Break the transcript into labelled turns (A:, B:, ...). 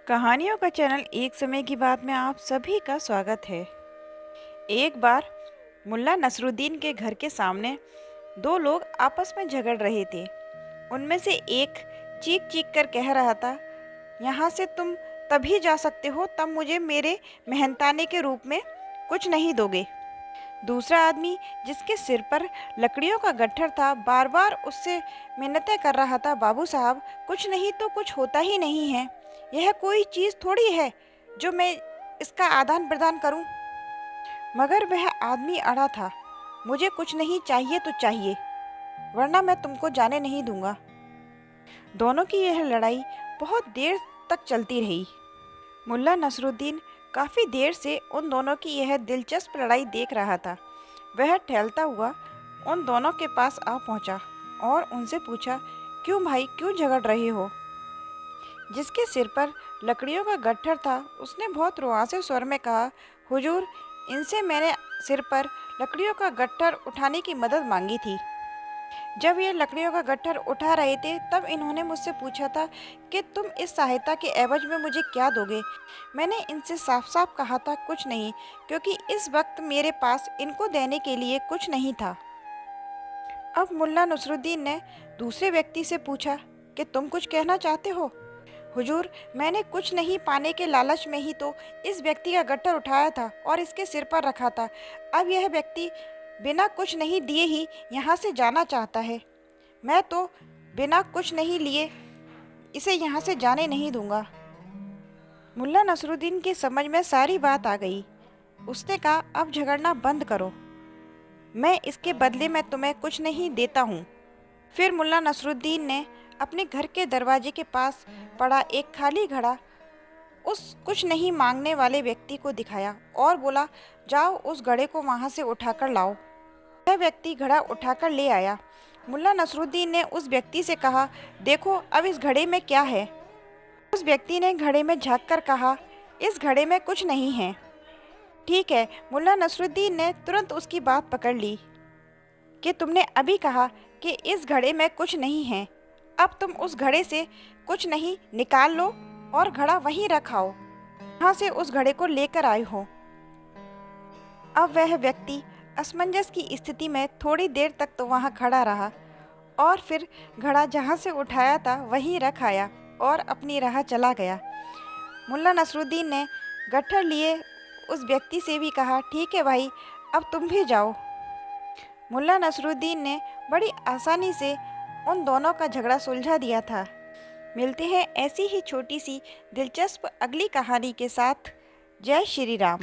A: कहानियों का चैनल एक समय की बात में आप सभी का स्वागत है। एक बार मुल्ला नसरुद्दीन के घर के सामने दो लोग आपस में झगड़ रहे थे। उनमें से एक चीख चीख कर कह रहा था, यहाँ से तुम तभी जा सकते हो तब मुझे मेरे मेहनताने के रूप में कुछ नहीं दोगे। दूसरा आदमी जिसके सिर पर लकड़ियों का गट्ठर था बार बार उससे मिन्नतें कर रहा था, बाबू साहब कुछ नहीं तो कुछ होता ही नहीं है, यह कोई चीज़ थोड़ी है जो मैं इसका आदान प्रदान करूं। मगर वह आदमी अड़ा था, मुझे कुछ नहीं चाहिए तो चाहिए, वरना मैं तुमको जाने नहीं दूंगा। दोनों की यह लड़ाई बहुत देर तक चलती रही। मुल्ला नसरुद्दीन काफ़ी देर से उन दोनों की यह दिलचस्प लड़ाई देख रहा था। वह टहलता हुआ उन दोनों के पास आ पहुंचा और उनसे पूछा, क्यों भाई, क्यों झगड़ रहे हो? जिसके सिर पर लकड़ियों का गट्ठर था उसने बहुत रुआसे स्वर में कहा, हुजूर, इनसे मैंने सिर पर लकड़ियों का गट्ठर उठाने की मदद मांगी थी। जब ये लकड़ियों का गट्ठर उठा रहे थे तब इन्होंने मुझसे पूछा था कि तुम इस सहायता के एवज में मुझे क्या दोगे। मैंने इनसे साफ साफ कहा था कुछ नहीं, क्योंकि इस वक्त मेरे पास इनको देने के लिए कुछ नहीं था। अब मुल्ला नसरुद्दीन ने दूसरे व्यक्ति से पूछा कि तुम कुछ कहना चाहते हो? हुजूर, मैंने कुछ नहीं पाने के लालच में ही तो इस व्यक्ति का गट्ठर उठाया था और इसके सिर पर रखा था। अब यह व्यक्ति बिना कुछ नहीं दिए ही यहाँ से जाना चाहता है। मैं तो बिना कुछ नहीं लिए इसे यहाँ से जाने नहीं दूंगा। मुल्ला नसरुद्दीन की समझ में सारी बात आ गई। उसने कहा, अब झगड़ना बंद करो, मैं इसके बदले में तुम्हें कुछ नहीं देता हूँ। फिर मुल्ला नसरुद्दीन ने अपने घर के दरवाजे के पास पड़ा एक खाली घड़ा उस कुछ नहीं मांगने वाले व्यक्ति को दिखाया और बोला, जाओ उस घड़े को वहाँ से उठाकर लाओ। वह व्यक्ति घड़ा उठाकर ले आया। मुल्ला नसरुद्दीन ने उस व्यक्ति से कहा, देखो अब इस घड़े में क्या है? उस व्यक्ति ने घड़े में झाँक कर कहा, इस घड़े में कुछ नहीं है। ठीक है, मुल्ला नसरुद्दीन ने तुरंत उसकी बात पकड़ ली कि तुमने अभी कहा कि इस घड़े में कुछ नहीं है, अब तुम उस घड़े से कुछ नहीं निकाल लो और घड़ा वहीं रखाओ जहाँ से उस घड़े को लेकर आए हो। अब वह व्यक्ति असमंजस की स्थिति में थोड़ी देर तक तो वहाँ खड़ा रहा और फिर घड़ा जहाँ से उठाया था वहीं रख आया और अपनी राह चला गया। मुल्ला नसरुद्दीन ने गट्ठर लिए उस व्यक्ति से भी कहा, ठीक है भाई, अब तुम भी जाओ। मुल्ला नसरुद्दीन ने बड़ी आसानी से उन दोनों का झगड़ा सुलझा दिया था। मिलते हैं ऐसी ही छोटी सी दिलचस्प अगली कहानी के साथ। जय श्री राम।